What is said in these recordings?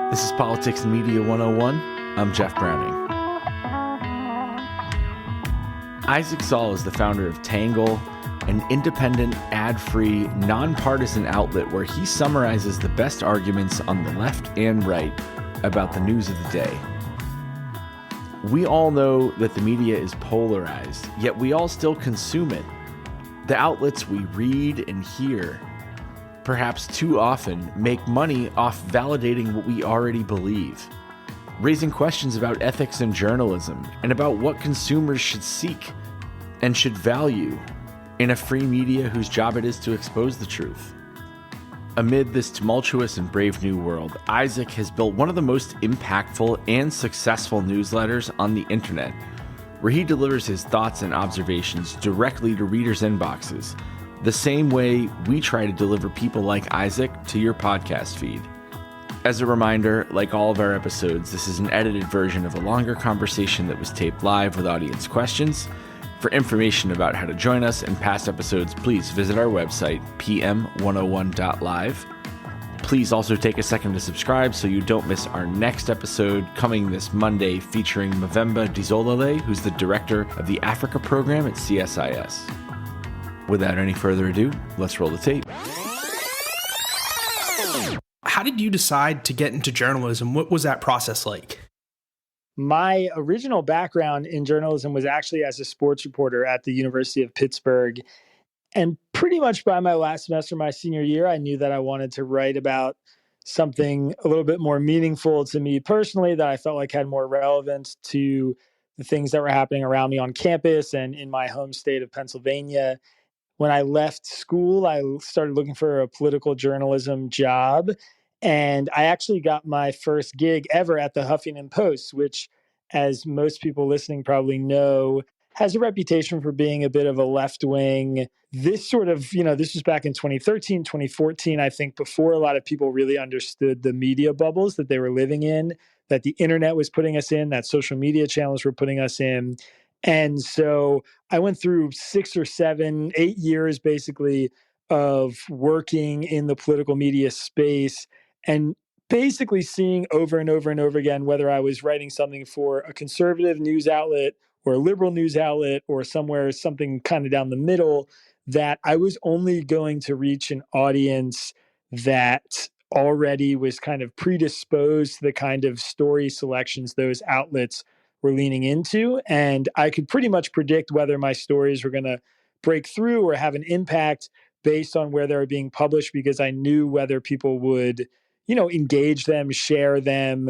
This is Politics and Media 101. I'm Jeff Browning. Isaac Saul is the founder of Tangle, an independent, ad-free, nonpartisan outlet where he summarizes the best arguments on the left and right about the news of the day. We all know that the media is polarized, yet we all still consume it. The outlets we read and hear, perhaps too often, make money off validating what we already believe, raising questions about ethics in journalism and about what consumers should seek and should value in a free media whose job it is to expose the truth. Amid this tumultuous and brave new world, Isaac has built one of the most impactful and successful newsletters on the internet, where he delivers his thoughts and observations directly to readers' inboxes, the same way we try to deliver people like Isaac to your podcast feed. As a reminder, like all of our episodes, this is an edited version of a longer conversation that was taped live with audience questions. For information about how to join us and past episodes, please visit our website, pm101.live. Please also take a second to subscribe so you don't miss our next episode coming this Monday featuring Mavemba Dizolale, who's the director of the Africa program at CSIS. Without any further ado, let's roll the tape. How did you decide to get into journalism? What was that process like? My original background in journalism was actually as a sports reporter at the University of Pittsburgh. And pretty much by my last semester, my senior year, I knew that I wanted to write about something a little bit more meaningful to me personally, that I felt like had more relevance to the things that were happening around me on campus and in my home state of Pennsylvania. When I left school, I started looking for a political journalism job. And I actually got my first gig ever at the Huffington Post, which, as most people listening probably know, has a reputation for being a bit of a left wing. This was back in 2013, 2014, I think, before a lot of people really understood the media bubbles that they were living in, that the internet was putting us in, that social media channels were putting us in. And so I went through 6 or 7, 8 years basically of working in the political media space and basically seeing over and over and over again, whether I was writing something for a conservative news outlet or a liberal news outlet or something kind of down the middle, that I was only going to reach an audience that already was kind of predisposed to the kind of story selections those outlets were leaning into. And I could pretty much predict whether my stories were going to break through or have an impact based on where they were being published, because I knew whether people would, engage them, share them,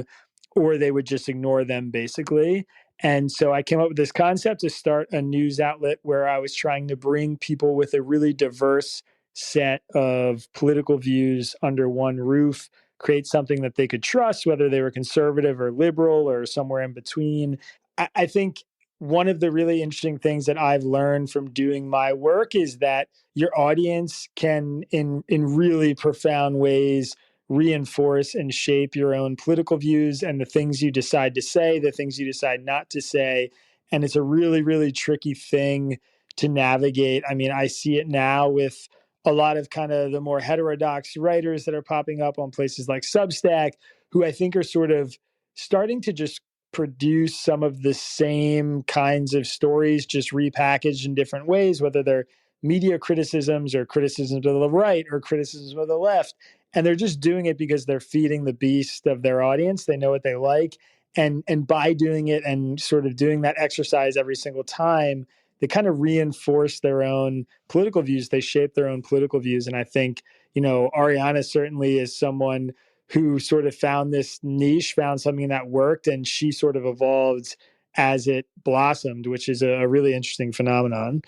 or they would just ignore them basically. And so I came up with this concept to start a news outlet where I was trying to bring people with a really diverse set of political views under one roof, create something that they could trust, whether they were conservative or liberal or somewhere in between. I think one of the really interesting things that I've learned from doing my work is that your audience can, in really profound ways, reinforce and shape your own political views and the things you decide to say, the things you decide not to say. And it's a really, really tricky thing to navigate. I mean, I see it now with a lot of kind of the more heterodox writers that are popping up on places like Substack, who I think are sort of starting to just produce some of the same kinds of stories, just repackaged in different ways, whether they're media criticisms or criticisms of the right or criticisms of the left. And they're just doing it because they're feeding the beast of their audience. They know what they like. And by doing it and sort of doing that exercise every single time, they kind of reinforce their own political views. They shape their own political views. And I think, Ariana certainly is someone who sort of found this niche, found something that worked, and she sort of evolved as it blossomed, which is a really interesting phenomenon.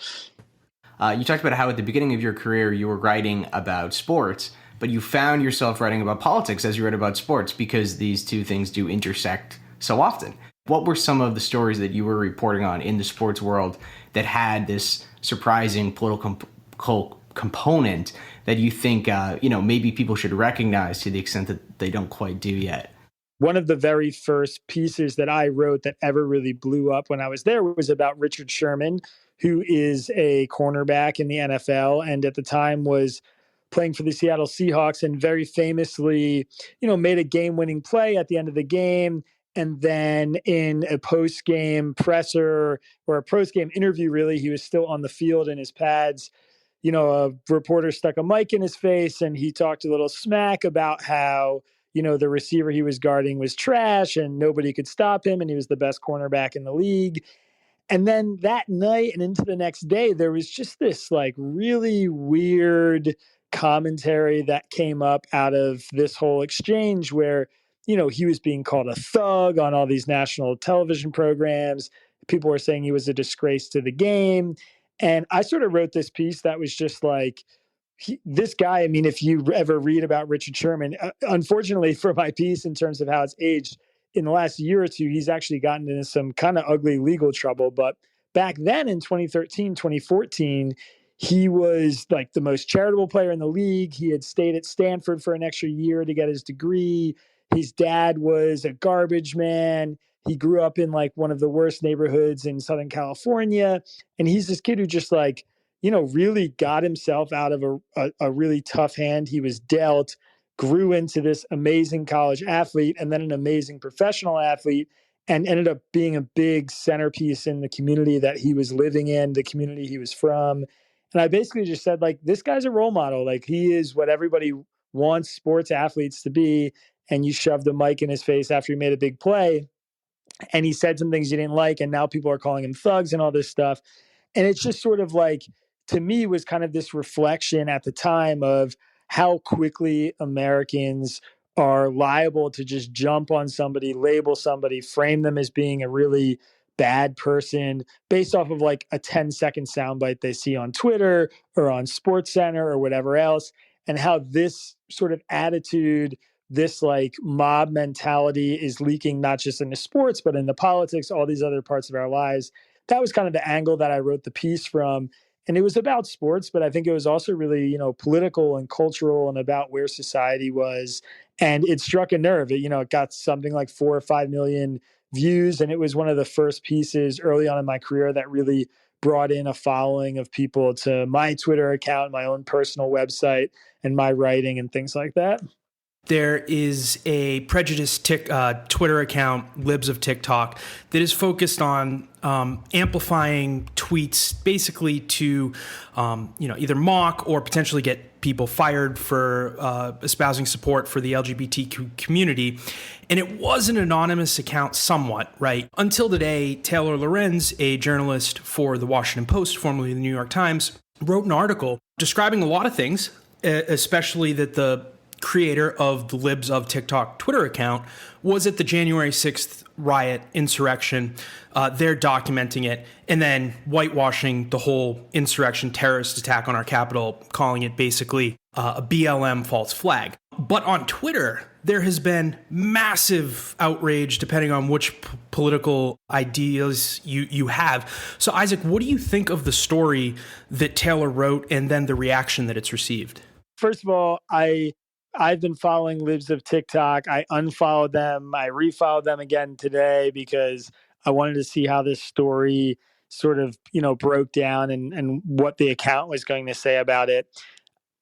You talked about how at the beginning of your career you were writing about sports, but you found yourself writing about politics as you wrote about sports because these two things do intersect so often. What were some of the stories that you were reporting on in the sports world that had this surprising political component that you think, maybe people should recognize to the extent that they don't quite do yet? One of the very first pieces that I wrote that ever really blew up when I was there was about Richard Sherman, who is a cornerback in the NFL and at the time was playing for the Seattle Seahawks and very famously, made a game-winning play at the end of the game. And then in a post-game presser or a post-game interview, really, he was still on the field in his pads. A reporter stuck a mic in his face and he talked a little smack about how, the receiver he was guarding was trash and nobody could stop him and he was the best cornerback in the league. And then that night and into the next day, there was just this like really weird commentary that came up out of this whole exchange where, he was being called a thug on all these national television programs. People were saying he was a disgrace to the game. And I sort of wrote this piece that was just like, this guy, I mean, if you ever read about Richard Sherman, unfortunately for my piece in terms of how it's aged, in the last year or two, he's actually gotten into some kind of ugly legal trouble. But back then in 2013, 2014, he was like the most charitable player in the league. He had stayed at Stanford for an extra year to get his degree. His dad was a garbage man. He grew up in like one of the worst neighborhoods in Southern California. And he's this kid who just like, really got himself out of a really tough hand he was dealt, grew into this amazing college athlete and then an amazing professional athlete, and ended up being a big centerpiece in the community that he was living in, the community he was from. And I basically just said, like, this guy's a role model. Like, he is what everybody wants sports athletes to be. And you shoved the mic in his face after he made a big play. And he said some things you didn't like. And now people are calling him thugs and all this stuff. And it's just sort of like, to me, was kind of this reflection at the time of how quickly Americans are liable to just jump on somebody, label somebody, frame them as being a really bad person based off of like a 10-second soundbite they see on Twitter or on SportsCenter or whatever else, and how this sort of attitude, this like mob mentality is leaking not just into sports, but into politics, all these other parts of our lives. That was kind of the angle that I wrote the piece from. And it was about sports, but I think it was also really, political and cultural and about where society was. And it struck a nerve. It got something like 4 or 5 million views. And it was one of the first pieces early on in my career that really brought in a following of people to my Twitter account, my own personal website, and my writing and things like that. There is a prejudiced Twitter account, Libs of TikTok, that is focused on amplifying tweets, basically to either mock or potentially get people fired for espousing support for the LGBTQ community. And it was an anonymous account somewhat, right? Until today, Taylor Lorenz, a journalist for the Washington Post, formerly the New York Times, wrote an article describing a lot of things, especially that the creator of the Libs of TikTok Twitter account was at the January 6th riot insurrection. They're documenting it and then whitewashing the whole insurrection terrorist attack on our Capitol, calling it basically a BLM false flag. But on Twitter, there has been massive outrage depending on which political ideas you have. So Isaac, what do you think of the story that Taylor wrote and then the reaction that it's received? First of all, I've been following Libs of TikTok. I unfollowed them. I refollowed them again today because I wanted to see how this story sort of, broke down and what the account was going to say about it.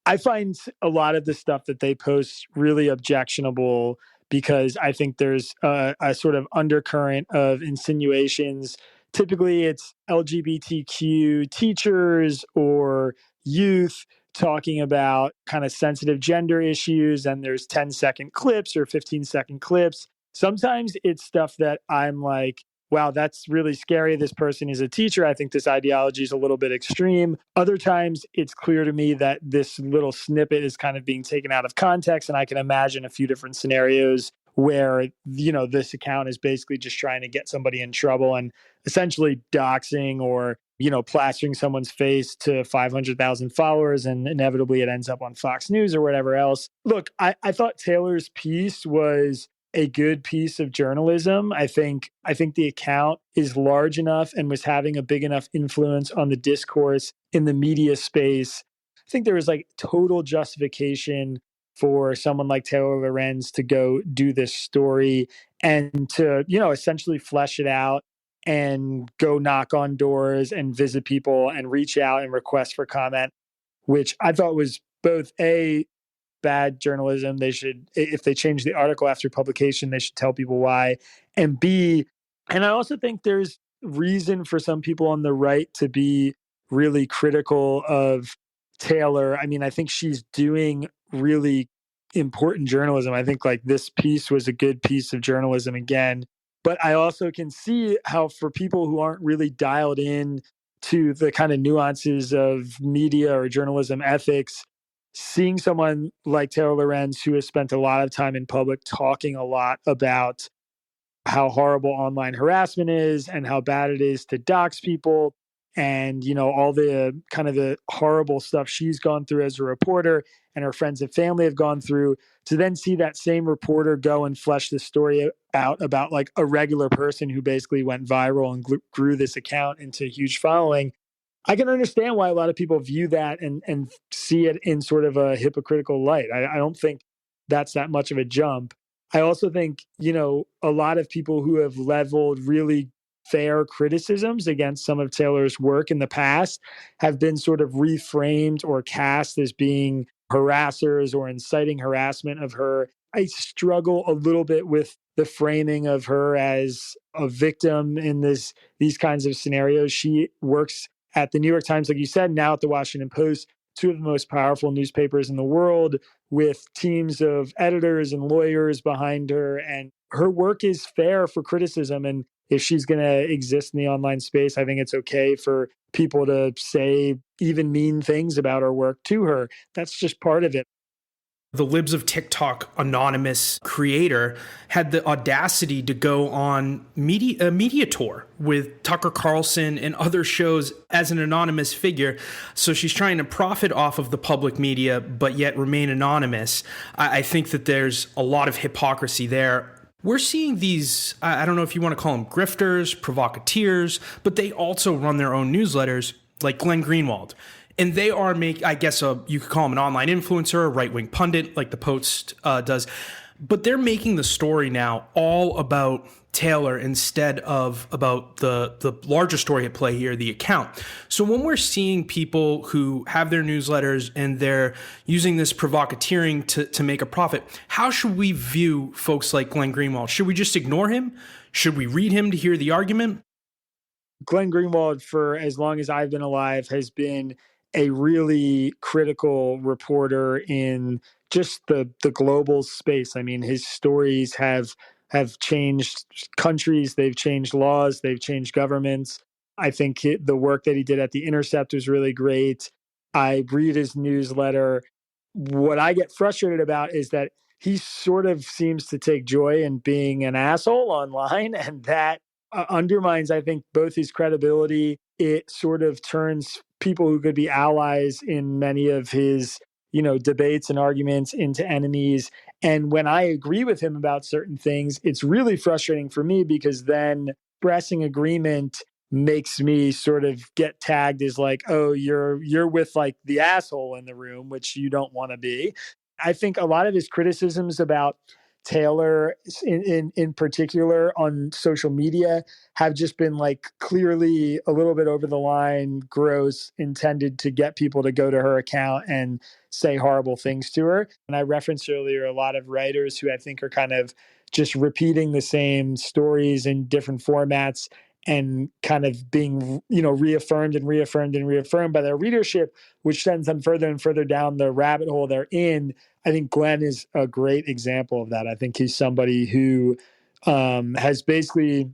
I find a lot of the stuff that they post really objectionable because I think there's a sort of undercurrent of insinuations. Typically, it's LGBTQ teachers or youth talking about kind of sensitive gender issues, and there's 10-second clips or 15-second clips. Sometimes it's stuff that I'm like, wow, that's really scary. This person is a teacher. I think this ideology is a little bit extreme. Other times it's clear to me that this little snippet is kind of being taken out of context. And I can imagine a few different scenarios where, this account is basically just trying to get somebody in trouble and essentially doxing or, plastering someone's face to 500,000 followers, and inevitably it ends up on Fox News or whatever else. Look, I thought Taylor's piece was a good piece of journalism. I think the account is large enough and was having a big enough influence on the discourse in the media space. I think there was like total justification for someone like Taylor Lorenz to go do this story and to, essentially flesh it out and go knock on doors and visit people and reach out and request for comment, which I thought was both bad journalism. They should, if they change the article after publication, they should tell people why. And B, and I also think there's reason for some people on the right to be really critical of Taylor. I mean, I think she's doing really important journalism. I think like this piece was a good piece of journalism again. But I also can see how for people who aren't really dialed in to the kind of nuances of media or journalism ethics, seeing someone like Taylor Lorenz, who has spent a lot of time in public talking a lot about how horrible online harassment is and how bad it is to dox people and, you know, all the kind of the horrible stuff she's gone through as a reporter and her friends and family have gone through, to then see that same reporter go and flesh the story out about like a regular person who basically went viral and grew this account into a huge following. I can understand why a lot of people view that and see it in sort of a hypocritical light. I don't think that's that much of a jump. I also think, you know, a lot of people who have leveled really fair criticisms against some of Taylor's work in the past have been sort of reframed or cast as being harassers or inciting harassment of her. I struggle a little bit with the framing of her as a victim in these kinds of scenarios. She works at the New York Times, like you said, now at the Washington Post, two of the most powerful newspapers in the world, with teams of editors and lawyers behind her. And her work is fair for criticism. And if she's going to exist in the online space, I think it's okay for people to say even mean things about her work to her. That's just part of it. The Libs of TikTok anonymous creator had the audacity to go on a media tour with Tucker Carlson and other shows as an anonymous figure. So she's trying to profit off of the public media, but yet remain anonymous. I think that there's a lot of hypocrisy there. We're seeing these, I don't know if you want to call them grifters, provocateurs, but they also run their own newsletters, like Glenn Greenwald. And they are I guess you could call him an online influencer, a right-wing pundit like the Post does. But they're making the story now all about Taylor instead of about the larger story at play here, the account. So when we're seeing people who have their newsletters and they're using this provocateering to make a profit, how should we view folks like Glenn Greenwald? Should we just ignore him? Should we read him to hear the argument? Glenn Greenwald, for as long as I've been alive, has been a really critical reporter in just the global space. I mean, his stories have changed countries, they've changed laws, they've changed governments. I think the work that he did at The Intercept was really great. I read his newsletter. What I get frustrated about is that he sort of seems to take joy in being an asshole online, and that undermines, I think, both his credibility. It sort of turns people who could be allies in many of his, you know, debates and arguments into enemies. And when I agree with him about certain things, it's really frustrating for me because then expressing agreement makes me sort of get tagged as like, oh, you're with like the asshole in the room, which you don't want to be. I think a lot of his criticisms about Taylor in particular on social media have just been like clearly a little bit over the line, gross, intended to get people to go to her account and say horrible things to her. And I referenced earlier a lot of writers who I think are kind of just repeating the same stories in different formats and kind of being, you know, reaffirmed and reaffirmed and reaffirmed by their readership, which sends them further and further down the rabbit hole they're in. I think Glenn is a great example of that. I think he's somebody who has basically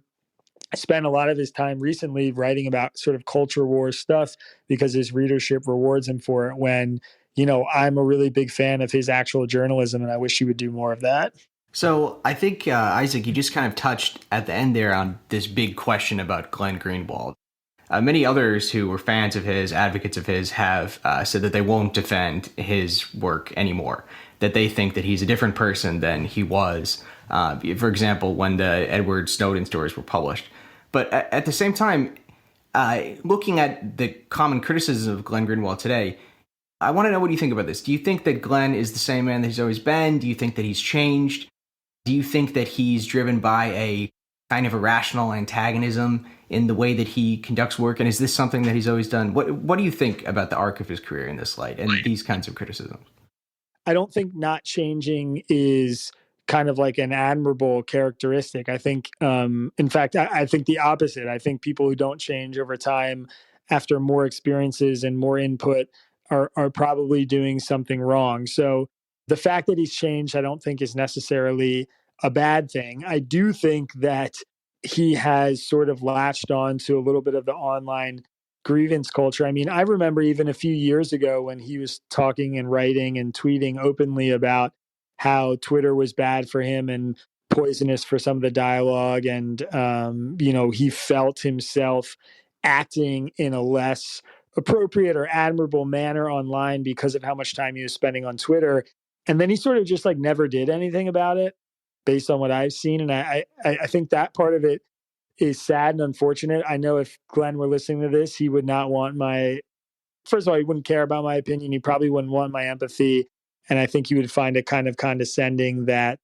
spent a lot of his time recently writing about sort of culture war stuff because his readership rewards him for it, when, you know, I'm a really big fan of his actual journalism and I wish he would do more of that. So I think, Isaac, you just kind of touched at the end there on this big question about Glenn Greenwald. Many others who were fans of his, advocates of his, have said that they won't defend his work anymore, that they think that he's a different person than he was, for example, when the Edward Snowden stories were published. But at the same time, looking at the common criticism of Glenn Greenwald today, I want to know what you think about this. Do you think that Glenn is the same man that he's always been? Do you think that he's changed? Do you think that he's driven by a kind of irrational antagonism in the way that he conducts work? And is this something that he's always done? What do you think about the arc of his career in this light and these kinds of criticisms? I don't think not changing is kind of like an admirable characteristic. I think, in fact, I think the opposite. I think people who don't change over time after more experiences and more input are probably doing something wrong. So the fact that he's changed, I don't think is necessarily a bad thing. I do think that he has sort of latched on to a little bit of the online grievance culture. I mean, I remember even a few years ago when he was talking and writing and tweeting openly about how Twitter was bad for him and poisonous for some of the dialogue. And, he felt himself acting in a less appropriate or admirable manner online because of how much time he was spending on Twitter. And then he sort of just like never did anything about it based on what I've seen. And I think that part of it is sad and unfortunate. I know if Glenn were listening to this, he would not want first of all, he wouldn't care about my opinion. He probably wouldn't want my empathy. And I think he would find it kind of condescending that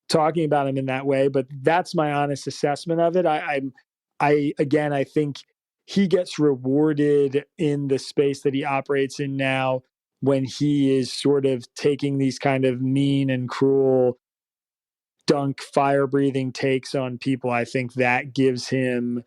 talking about him in that way. But that's my honest assessment of it. I think he gets rewarded in the space that he operates in now when he is sort of taking these kind of mean and cruel dunk fire breathing takes on people. I think that gives him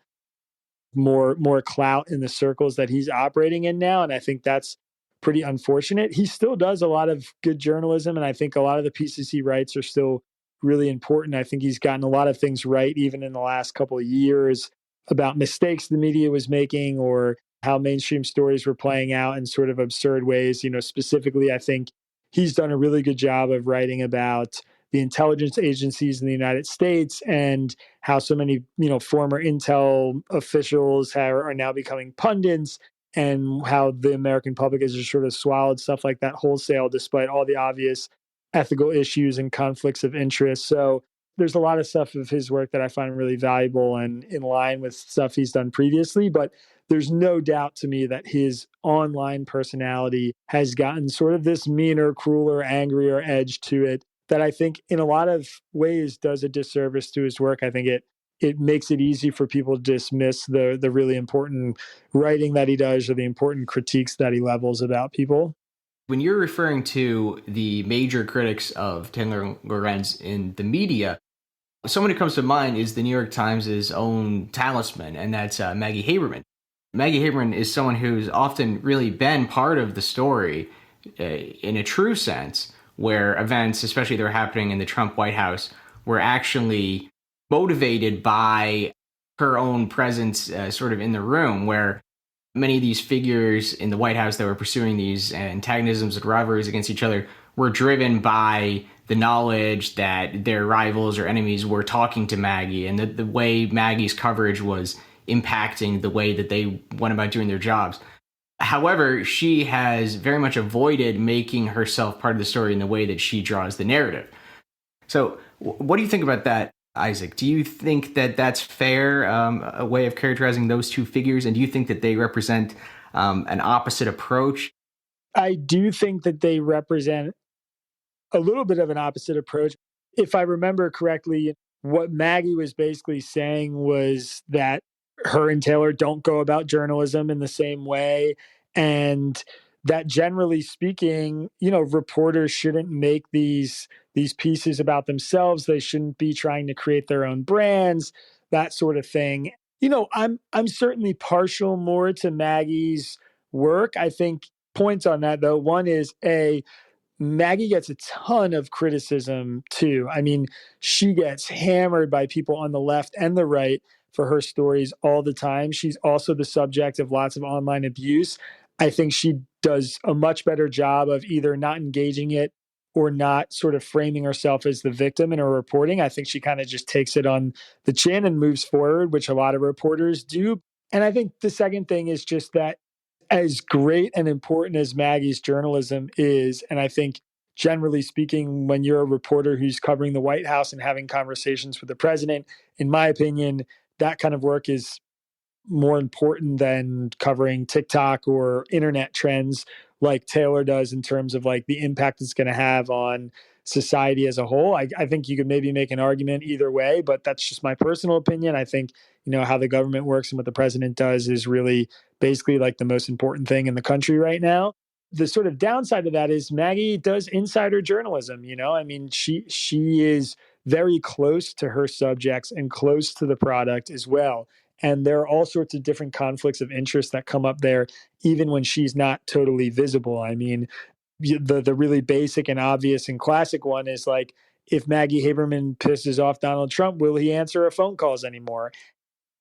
more clout in the circles that he's operating in now, and I think that's pretty unfortunate. He still does a lot of good journalism, and I think a lot of the pieces he writes are still really important. I think he's gotten a lot of things right even in the last couple of years about mistakes the media was making or how mainstream stories were playing out in sort of absurd ways. Specifically, I think he's done a really good job of writing about the intelligence agencies in the United States and how so many, former intel officials are now becoming pundits, and how the American public has just sort of swallowed stuff like that wholesale, despite all the obvious ethical issues and conflicts of interest. So there's a lot of stuff of his work that I find really valuable and in line with stuff he's done previously. But there's no doubt to me that his online personality has gotten sort of this meaner, crueler, angrier edge to it that I think in a lot of ways does a disservice to his work. I think it makes it easy for people to dismiss the really important writing that he does or the important critiques that he levels about people. When you're referring to the major critics of Taylor Lorenz in the media, someone who comes to mind is the New York Times' own talisman, and that's Maggie Haberman. Maggie Haberman is someone who's often really been part of the story in a true sense, where events, especially that were happening in the Trump White House, were actually motivated by her own presence sort of in the room, where many of these figures in the White House that were pursuing these antagonisms and rivalries against each other were driven by the knowledge that their rivals or enemies were talking to Maggie, and the way Maggie's coverage was impacting the way that they went about doing their jobs. However, she has very much avoided making herself part of the story in the way that she draws the narrative. So what do you think about that, Isaac? Do you think that that's fair, a way of characterizing those two figures? And do you think that they represent an opposite approach? I do think that they represent a little bit of an opposite approach. If I remember correctly, what Maggie was basically saying was that her and Taylor don't go about journalism in the same way. And that generally speaking, reporters shouldn't make these pieces about themselves. They shouldn't be trying to create their own brands, that sort of thing. I'm certainly partial more to Maggie's work. I think points on that though. One is Maggie gets a ton of criticism too. I mean, she gets hammered by people on the left and the right for her stories all the time. She's also the subject of lots of online abuse. I think she does a much better job of either not engaging it or not sort of framing herself as the victim in her reporting. I think she kind of just takes it on the chin and moves forward, which a lot of reporters do. And I think the second thing is just that as great and important as Maggie's journalism is, and I think generally speaking, when you're a reporter who's covering the White House and having conversations with the president, in my opinion, that kind of work is more important than covering TikTok or internet trends like Taylor does in terms of like the impact it's going to have on society as a whole. I think you could maybe make an argument either way, but that's just my personal opinion. I think, how the government works and what the president does is really basically like the most important thing in the country right now. The sort of downside of that is Maggie does insider journalism. I mean, she is very close to her subjects and close to the product as well. And there are all sorts of different conflicts of interest that come up there, even when she's not totally visible. I mean, the really basic and obvious and classic one is like, if Maggie Haberman pisses off Donald Trump, will he answer her phone calls anymore?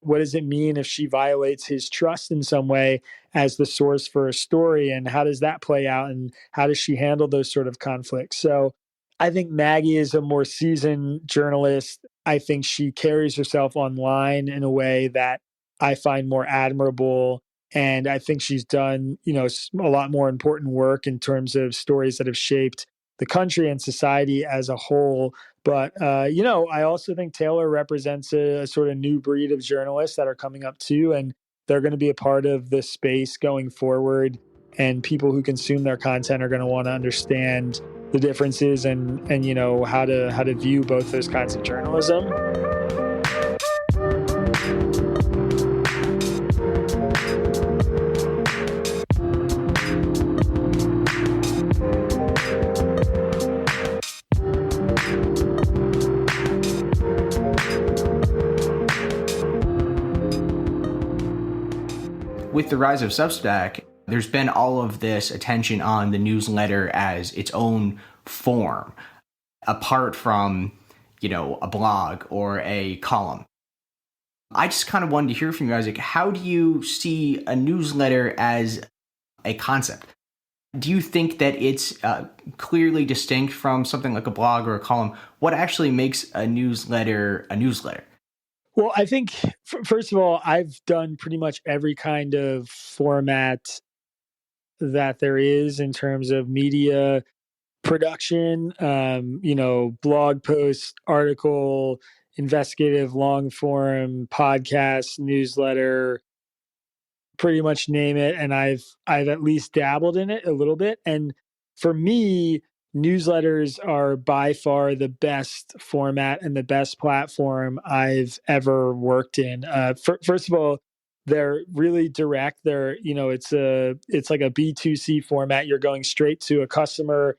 What does it mean if she violates his trust in some way as the source for a story? And how does that play out? And how does she handle those sort of conflicts? So I think Maggie is a more seasoned journalist. I think she carries herself online in a way that I find more admirable. And I think she's done, a lot more important work in terms of stories that have shaped the country and society as a whole. But, I also think Taylor represents a sort of new breed of journalists that are coming up too. And they're going to be a part of the space going forward. And people who consume their content are going to want to understand the differences and how to view both those kinds of journalism. With the rise of Substack, there's been all of this attention on the newsletter as its own form, apart from, a blog or a column. I just kind of wanted to hear from you, Isaac. How do you see a newsletter as a concept? Do you think that it's clearly distinct from something like a blog or a column? What actually makes a newsletter a newsletter? Well, I think, first of all, I've done pretty much every kind of format that there is in terms of media production, blog post, article, investigative, long form, podcast, newsletter, pretty much name it. And I've at least dabbled in it a little bit. And for me, newsletters are by far the best format and the best platform I've ever worked in. First of all, they're really direct. It's like a B2C format. You're going straight to a customer,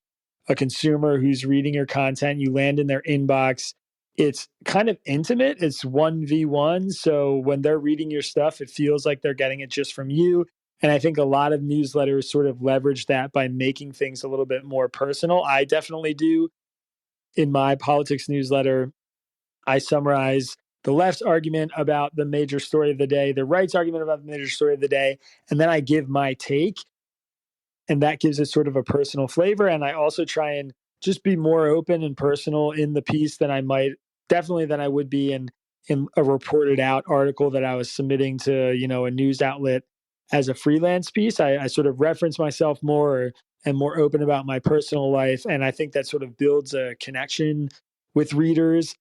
a consumer who's reading your content. You land in their inbox. It's kind of intimate. It's 1v1. So when they're reading your stuff, it feels like they're getting it just from you. And I think a lot of newsletters sort of leverage that by making things a little bit more personal. I definitely do. In my politics newsletter, I summarize the left's argument about the major story of the day, the right's argument about the major story of the day, and then I give my take. And that gives it sort of a personal flavor. And I also try and just be more open and personal in the piece than I would be in a reported out article that I was submitting to, a news outlet as a freelance piece. I sort of reference myself more and more open about my personal life. And I think that sort of builds a connection with readers.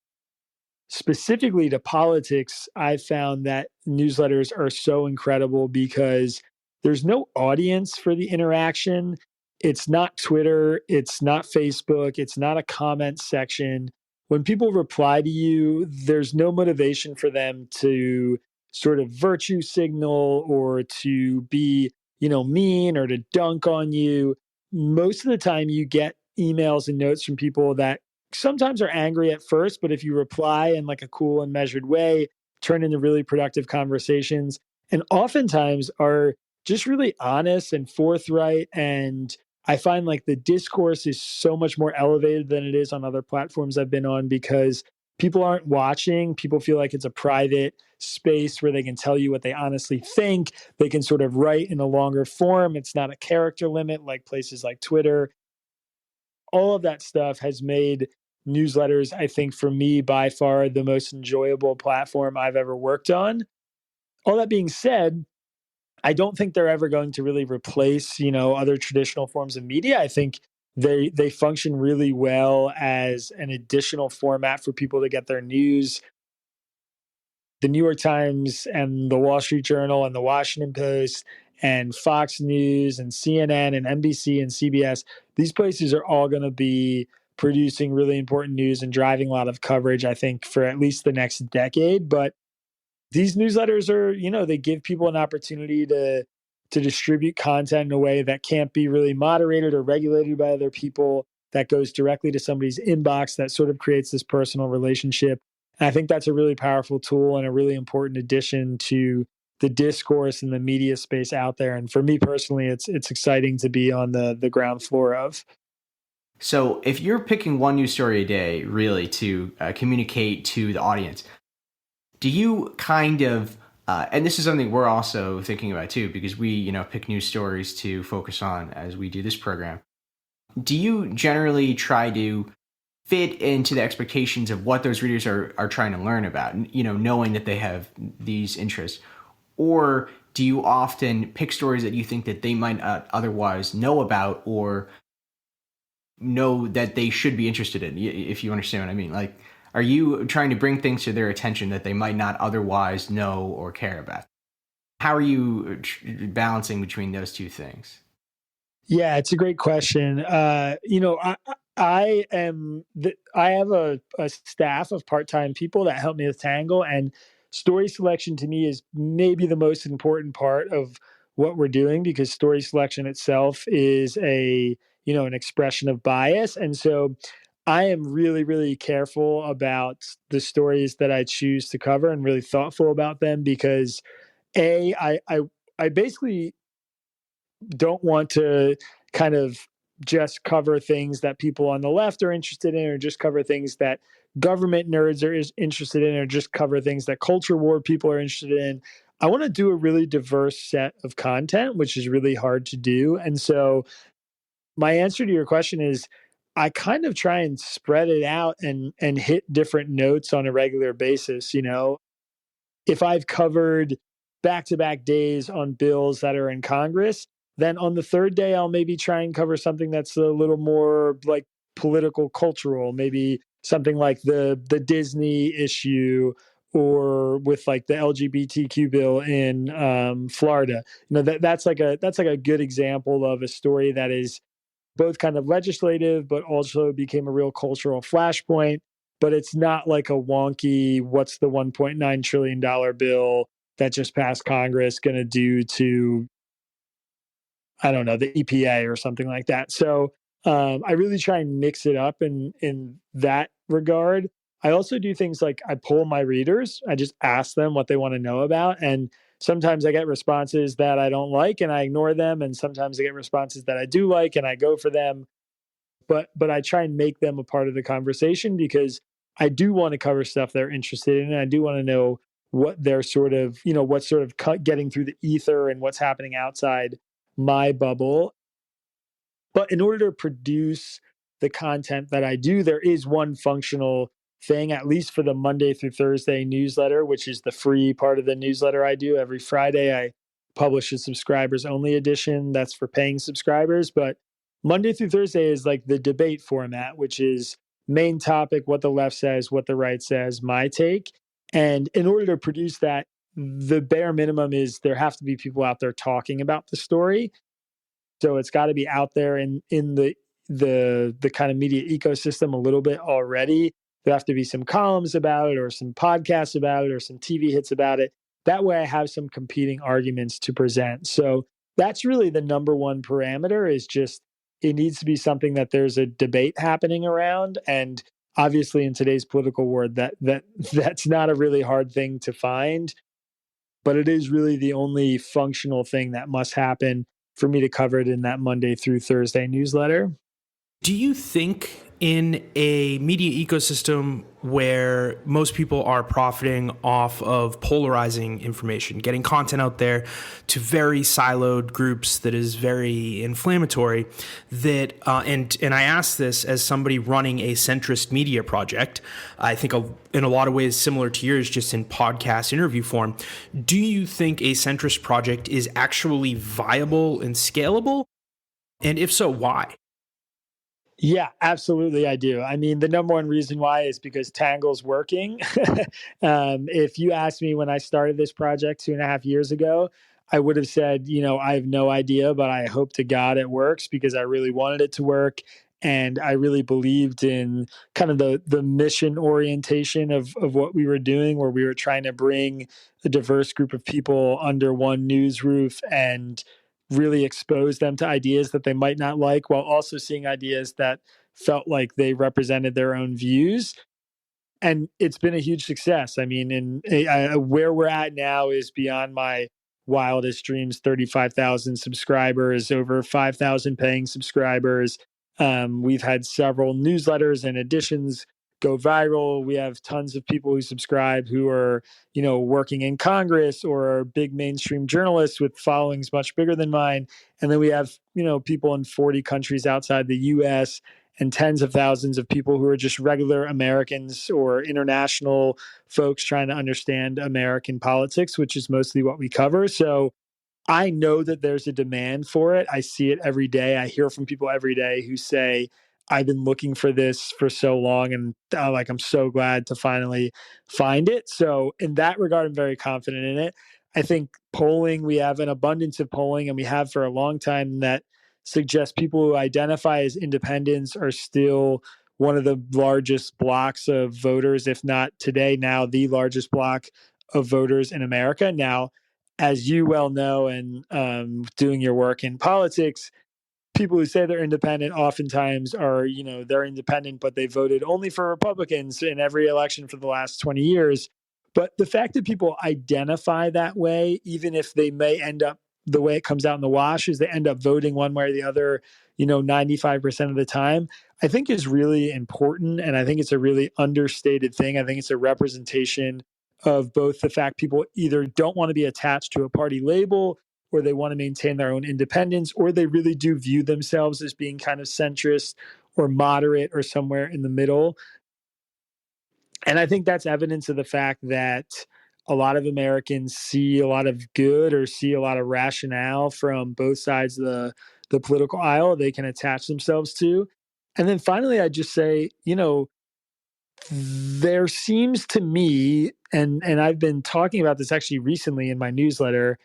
Specifically to politics, I found that newsletters are so incredible because there's no audience for the interaction. It's not Twitter, it's not Facebook, it's not a comment section. When people reply to you, there's no motivation for them to sort of virtue signal or to be, mean or to dunk on you. Most of the time you get emails and notes from people that sometimes are angry at first, but if you reply in like a cool and measured way, turn into really productive conversations, and oftentimes are just really honest and forthright. And I find like the discourse is so much more elevated than it is on other platforms I've been on because people aren't watching. People feel like it's a private space where they can tell you what they honestly think. They can sort of write in a longer form. It's not a character limit like places like Twitter. All of that stuff has made newsletters, I think, for me, by far the most enjoyable platform I've ever worked on. All that being said, I don't think they're ever going to really replace, other traditional forms of media. I think they function really well as an additional format for people to get their news. the New York Times and the Wall Street Journal and the Washington Post and Fox News and CNN and NBC and CBS, these places are all going to be producing really important news and driving a lot of coverage, I think, for at least the next decade. But these newsletters are, they give people an opportunity to distribute content in a way that can't be really moderated or regulated by other people, that goes directly to somebody's inbox, that sort of creates this personal relationship. And I think that's a really powerful tool and a really important addition to the discourse and the media space out there. And for me personally, it's exciting to be on the ground floor of. So if you're picking one news story a day, really, to communicate to the audience, do you kind of, and this is something we're also thinking about too, because we, pick news stories to focus on as we do this program. Do you generally try to fit into the expectations of what those readers are trying to learn about, knowing that they have these interests? Or do you often pick stories that you think that they might not otherwise know about or know that they should be interested in, if you understand what I mean? Like, are you trying to bring things to their attention that they might not otherwise know or care about? How are you balancing between those two things? Yeah, it's a great question. I have a staff of part-time people that help me with Tangle, and story selection to me is maybe the most important part of what we're doing, because story selection itself is an expression of bias. And so I am really, really careful about the stories that I choose to cover and really thoughtful about them, because I basically don't want to kind of just cover things that people on the left are interested in, or just cover things that government nerds are interested in, or just cover things that culture war people are interested in. I want to do a really diverse set of content, which is really hard to do. And so my answer to your question is, I kind of try and spread it out and hit different notes on a regular basis. If I've covered back-to-back days on bills that are in Congress, then on the third day, I'll maybe try and cover something that's a little more like political, cultural, maybe something like the Disney issue, or with like the LGBTQ bill in Florida. That's like a good example of a story that is both kind of legislative, but also became a real cultural flashpoint. But it's not like a wonky, what's the $1.9 trillion bill that just passed Congress going to do to, I don't know, the EPA or something like that. So I really try and mix it up in that regard. I also do things like I poll my readers. I just ask them what they want to know about. And sometimes I get responses that I don't like and I ignore them. And sometimes I get responses that I do like and I go for them. But I try and make them a part of the conversation, because I do want to cover stuff they're interested in. And I do want to know what they're sort of, what's sort of getting through the ether and what's happening outside my bubble. But in order to produce the content that I do, there is one functional thing, at least for the Monday through Thursday newsletter, which is the free part of the newsletter I do every Friday. I publish a subscribers only edition that's for paying subscribers. But Monday through Thursday is like the debate format, which is main topic, what the left says, what the right says, my take. And in order to produce that, the bare minimum is there have to be people out there talking about the story. So it's got to be out there in the kind of media ecosystem a little bit already. There have to be some columns about it, or some podcasts about it, or some TV hits about it. That way I have some competing arguments to present. So that's really the number one parameter, is just it needs to be something that there's a debate happening around. And obviously in today's political world, that's not a really hard thing to find, but it is really the only functional thing that must happen for me to cover it in that Monday through Thursday newsletter. Do you think in a media ecosystem where most people are profiting off of polarizing information, getting content out there to very siloed groups that is very inflammatory, that and I ask this as somebody running a centrist media project, I think in a lot of ways similar to yours, just in podcast interview form, do you think a centrist project is actually viable and scalable? And if so, why? Yeah, absolutely. I do. I mean, the number one reason why is because Tangle's working. If you asked me when I started this project 2.5 years ago, I would have said, I have no idea, but I hope to God it works because I really wanted it to work. And I really believed in kind of the mission orientation of what we were doing, where we were trying to bring a diverse group of people under one news roof and really expose them to ideas that they might not like while also seeing ideas that felt like they represented their own views. And it's been a huge success. I mean, where we're at now is beyond my wildest dreams. 35,000 subscribers, over 5,000 paying subscribers. We've had several newsletters and editions go viral. We have tons of people who subscribe who are, working in Congress or are big mainstream journalists with followings much bigger than mine. And then we have, people in 40 countries outside the US and tens of thousands of people who are just regular Americans or international folks trying to understand American politics, which is mostly what we cover. So I know that there's a demand for it. I see it every day. I hear from people every day who say, I've been looking for this for so long, and I'm so glad to finally find it. So in that regard, I'm very confident in it. I think polling, we have an abundance of polling, and we have for a long time, that suggests people who identify as independents are still one of the largest blocks of voters, if not today, now the largest block of voters in America. Now, as you well know, and doing your work in politics, people who say they're independent oftentimes are, they're independent, but they voted only for Republicans in every election for the last 20 years. But the fact that people identify that way, even if they may end up the way it comes out in the wash, is they end up voting one way or the other, 95% of the time, I think is really important. And I think it's a really understated thing. I think it's a representation of both the fact people either don't want to be attached to a party label, or they want to maintain their own independence, or they really do view themselves as being kind of centrist or moderate or somewhere in the middle. And I think that's evidence of the fact that a lot of Americans see a lot of good or see a lot of rationale from both sides of the political aisle they can attach themselves to. And then finally, I just say, there seems to me, and I've been talking about this actually recently in my newsletter,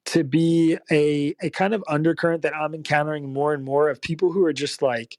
to be a kind of undercurrent that I'm encountering more and more of people who are just like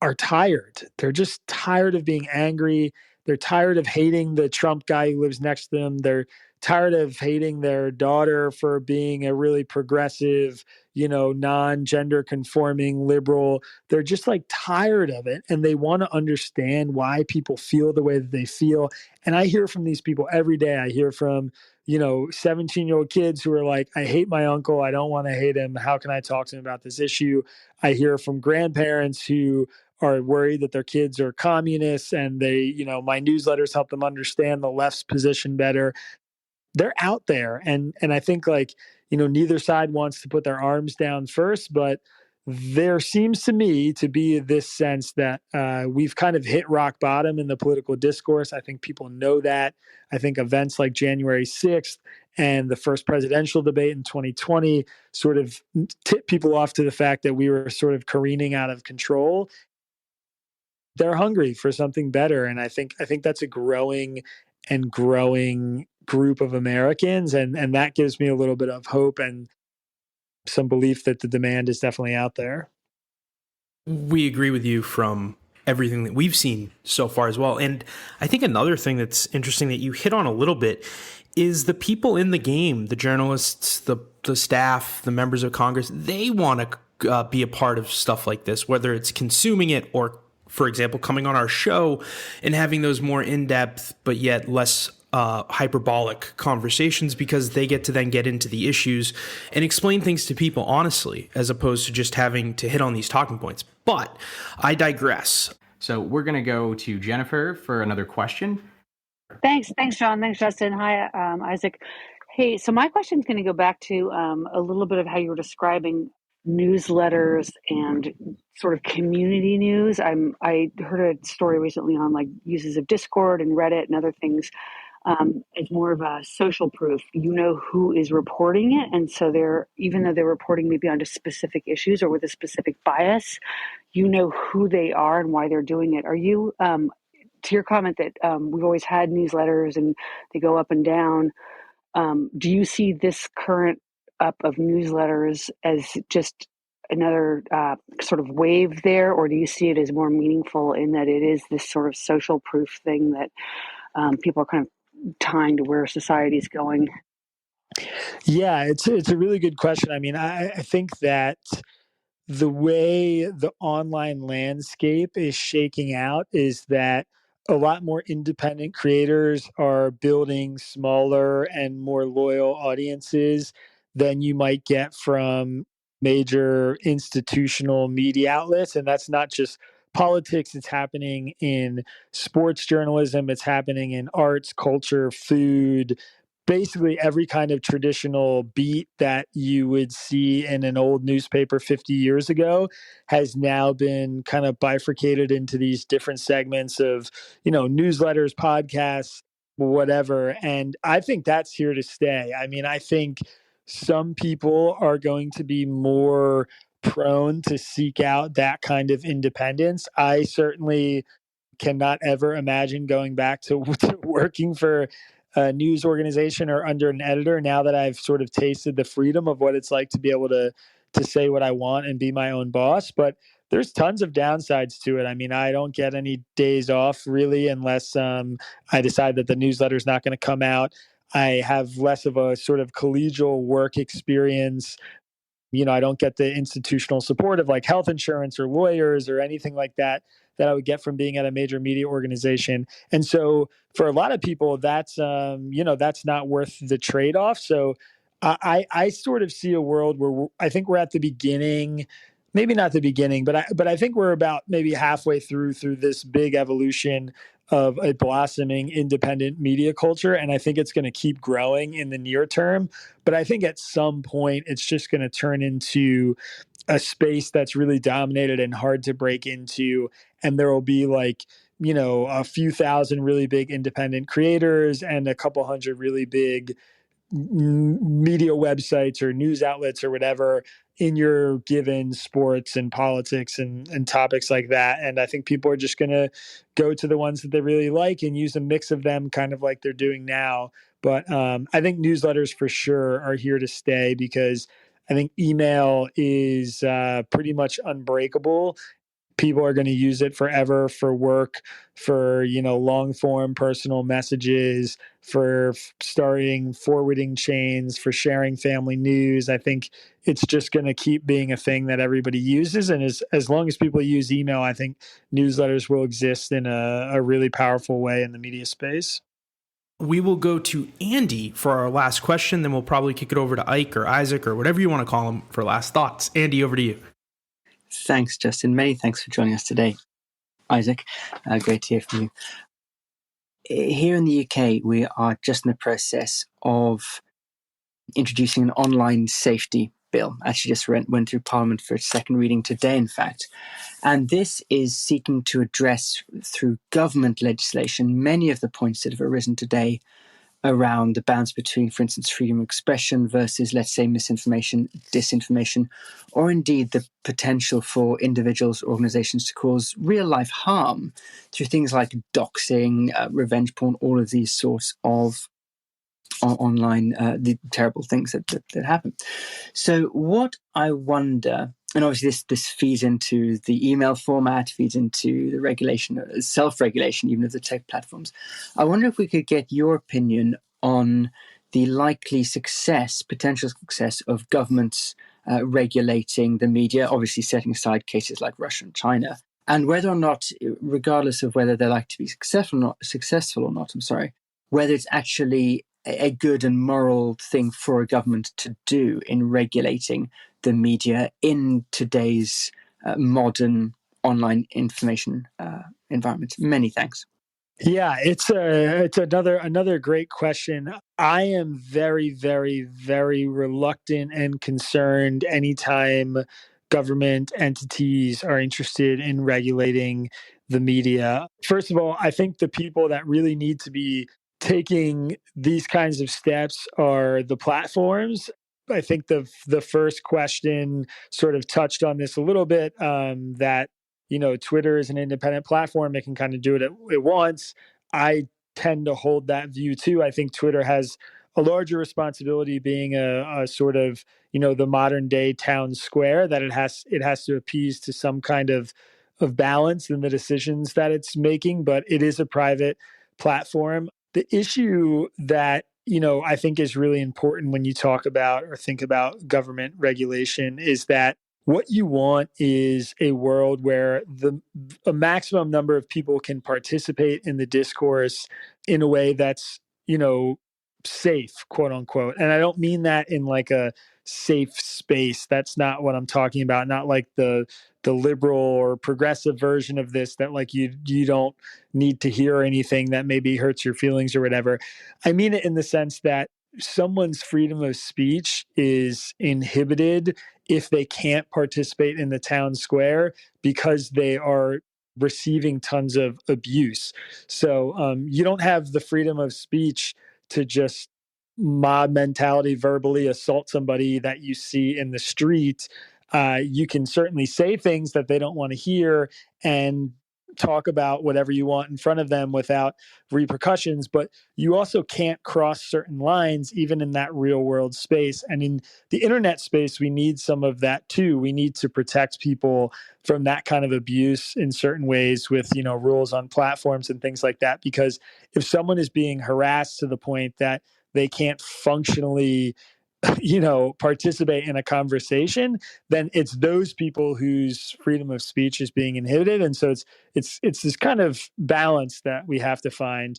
are tired. They're just tired of being angry. They're tired of hating the Trump guy who lives next to them. They're tired of hating their daughter for being a really progressive, non-gender conforming liberal. They're just like tired of it, and they want to understand why people feel the way that they feel. And I hear from these people every day. I hear from 17-year-old kids who are like, I hate my uncle. I don't want to hate him. How can I talk to him about this issue? I hear from grandparents who are worried that their kids are communists, and my newsletters help them understand the left's position better. They're out there. And I think, neither side wants to put their arms down first, but there seems to me to be this sense that we've kind of hit rock bottom in the political discourse. I think people know that. I think events like January 6th and the first presidential debate in 2020 sort of tipped people off to the fact that we were sort of careening out of control. They're hungry for something better. And I think that's a growing group of Americans. And that gives me a little bit of hope and some belief that the demand is definitely out there. We agree with you from everything that we've seen so far as well. And I think another thing that's interesting that you hit on a little bit is the people in the game, the journalists, the staff, the members of Congress, they want to be a part of stuff like this, whether it's consuming it or, for example, coming on our show and having those more in-depth but yet less hyperbolic conversations, because they get to then get into the issues and explain things to people honestly, as opposed to just having to hit on these talking points. But I digress. So we're going to go to Jennifer for another question. Thanks, John. Thanks, Justin. Hi, Isaac. Hey, so my question is going to go back to a little bit of how you were describing newsletters and sort of community news. I heard a story recently on like uses of Discord and Reddit and other things. It's more of a social proof. You know who is reporting it, and so they're, even though they're reporting maybe onto specific issues or with a specific bias, you know who they are and why they're doing it. Are you, to your comment that we've always had newsletters and they go up and down? Do you see this current up of newsletters as just another sort of wave there, or do you see it as more meaningful in that it is this sort of social proof thing that people are kind of tying to where society is going? Yeah, it's a really good question. I mean, I think that the way the online landscape is shaking out is that a lot more independent creators are building smaller and more loyal audiences than you might get from major institutional media outlets. And that's not just politics, it's happening in sports journalism, it's happening in arts, culture, food, basically every kind of traditional beat that you would see in an old newspaper 50 years ago has now been kind of bifurcated into these different segments of, newsletters, podcasts, whatever. And I think that's here to stay. I mean, I think some people are going to be more prone to seek out that kind of independence. I certainly cannot ever imagine going back to working for a news organization or under an editor now that I've sort of tasted the freedom of what it's like to be able to say what I want and be my own boss. But there's tons of downsides to it. I mean, I don't get any days off really unless I decide that the newsletter is not going to come out. I have less of a sort of collegial work experience. I don't get the institutional support of like health insurance or lawyers or anything like that that I would get from being at a major media organization. And so for a lot of people, that's not worth the trade-off. So I sort of see a world where I think we're at the beginning, maybe not the beginning, but I think we're about maybe halfway through this big evolution of a blossoming independent media culture. And I think it's going to keep growing in the near term. But I think at some point, it's just going to turn into a space that's really dominated and hard to break into. And there will be like, a few thousand really big independent creators and a couple hundred really big media websites or news outlets or whatever in your given sports and politics and topics like that. And I think people are just going to go to the ones that they really like and use a mix of them, kind of like they're doing now. But I think newsletters for sure are here to stay because I think email is pretty much unbreakable. People are going to use it forever for work, for long form personal messages, for starting forwarding chains, for sharing family news. I think it's just going to keep being a thing that everybody uses, and as long as people use email, I think newsletters will exist in a really powerful way in the media space. We will go to Andy for our last question, then we'll probably kick it over to Ike or Isaac or whatever you want to call him for last thoughts. Andy, over to you. Thanks, Justin. Many thanks for joining us today. Isaac, great to hear from you. Here in the UK, we are just in the process of introducing an online safety bill. Actually just went through Parliament for its second reading today, in fact. And this is seeking to address, through government legislation, many of the points that have arisen today around the balance between, for instance, freedom of expression versus, let's say, misinformation, disinformation, or indeed the potential for individuals or organizations to cause real life harm through things like doxing, revenge porn, all of these sorts of online, the terrible things that happen. So what I wonder, and obviously this feeds into the email format, feeds into the regulation, self-regulation, even of the tech platforms. I wonder if we could get your opinion on the likely potential success of governments regulating the media, obviously setting aside cases like Russia and China, and whether or not, regardless of whether they're likely to be successful or not, whether it's actually a good and moral thing for a government to do in regulating the media in today's modern online information environment. Many thanks. Yeah, it's another great question. I am very, very, very reluctant and concerned anytime government entities are interested in regulating the media. First of all, I think the people that really need to be taking these kinds of steps are the platforms. I think the first question sort of touched on this a little bit, that, Twitter is an independent platform. It can kind of do what it wants. I tend to hold that view too. I think Twitter has a larger responsibility being a sort of, the modern day town square, that it has to appease to some kind of balance in the decisions that it's making, but it is a private platform. The issue that, I think is really important when you talk about or think about government regulation is that what you want is a world where a maximum number of people can participate in the discourse in a way that's, safe, quote unquote. And I don't mean that in like a safe space. That's not what I'm talking about. Not like the liberal or progressive version of this, that like you don't need to hear anything that maybe hurts your feelings or whatever. I mean it in the sense that someone's freedom of speech is inhibited if they can't participate in the town square because they are receiving tons of abuse. So you don't have the freedom of speech to just mob mentality verbally assault somebody that you see in the street. You can certainly say things that they don't want to hear and talk about whatever you want in front of them without repercussions, but you also can't cross certain lines even in that real world space. And in the internet space, we need some of that too. We need to protect people from that kind of abuse in certain ways with, rules on platforms and things like that. Because if someone is being harassed to the point that they can't functionally participate in a conversation, then it's those people whose freedom of speech is being inhibited. And so it's this kind of balance that we have to find.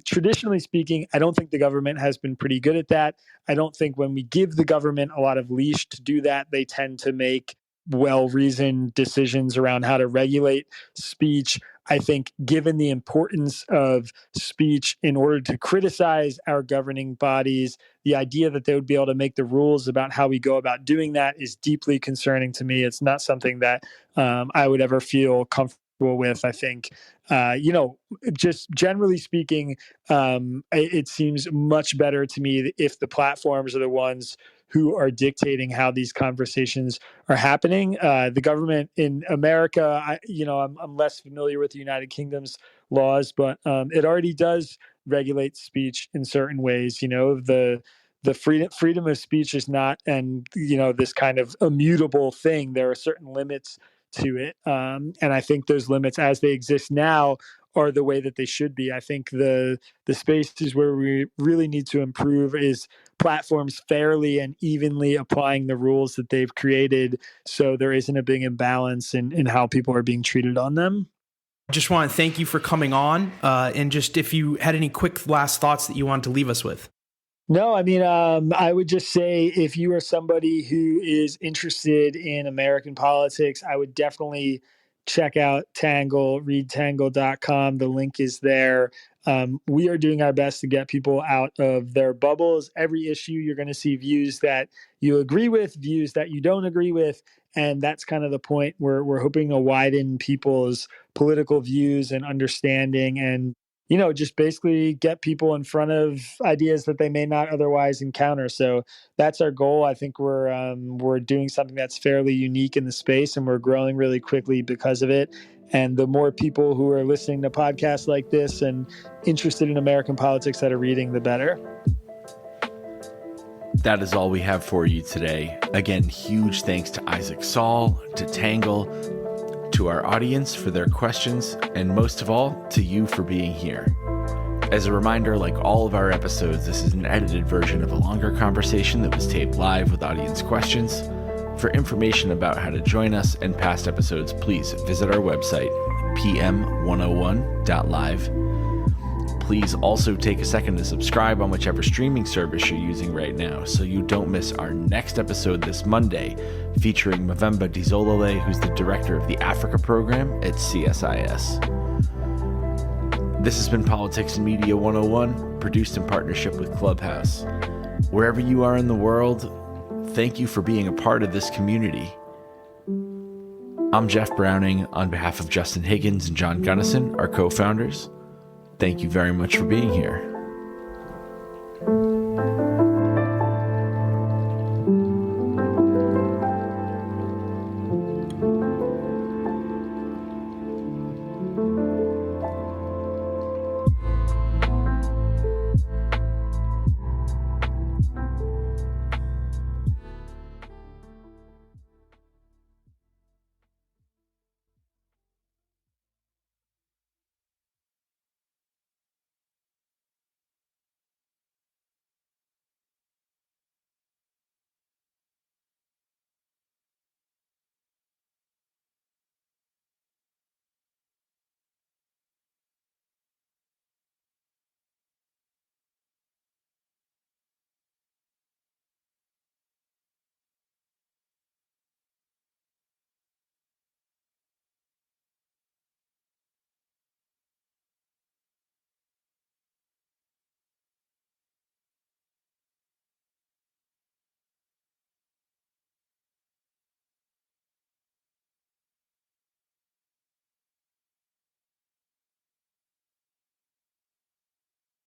Traditionally speaking, I don't think the government has been pretty good at that. I don't think when we give the government a lot of leash to do that, they tend to make well-reasoned decisions around how to regulate speech. I think given the importance of speech in order to criticize our governing bodies, the idea that they would be able to make the rules about how we go about doing that is deeply concerning to me. It's not something that I would ever feel comfortable with. I think, just generally speaking, it seems much better to me if the platforms are the ones who are dictating how these conversations are happening. The government in America, I'm less familiar with the United Kingdom's laws, but it already does regulate speech in certain ways. The freedom of speech is not, and this kind of immutable thing. There are certain limits to it, and I think those limits, as they exist now, are the way that they should be. I think the spaces where we really need to improve is platforms fairly and evenly applying the rules that they've created, so there isn't a big imbalance in how people are being treated on them. I just want to thank you for coming on, and just if you had any quick last thoughts that you wanted to leave us with. No, I mean, I would just say if you are somebody who is interested in American politics, I would definitely check out Tangle, read tangle.com. The link is there. We are doing our best to get people out of their bubbles. Every issue, you're going to see views that you agree with, views that you don't agree with. And that's kind of the point where we're hoping to widen people's political views and understanding, and just basically get people in front of ideas that they may not otherwise encounter. So that's our goal. I think we're doing something that's fairly unique in the space, and we're growing really quickly because of it. And the more people who are listening to podcasts like this and interested in American politics that are reading, the better. That is all we have for you today. Again, huge thanks to Isaac Saul, to Tangle, to our audience for their questions, and most of all, to you for being here. As a reminder, like all of our episodes, this is an edited version of a longer conversation that was taped live with audience questions. For information about how to join us and past episodes, please visit our website, pm101.live. Please also take a second to subscribe on whichever streaming service you're using right now so you don't miss our next episode this Monday, featuring Mavemba Dizolole, who's the director of the Africa program at CSIS. This has been Politics and Media 101, produced in partnership with Clubhouse. Wherever you are in the world, thank you for being a part of this community. I'm Jeff Browning on behalf of Justin Higgins and John Gunnison, our co-founders. Thank you very much for being here.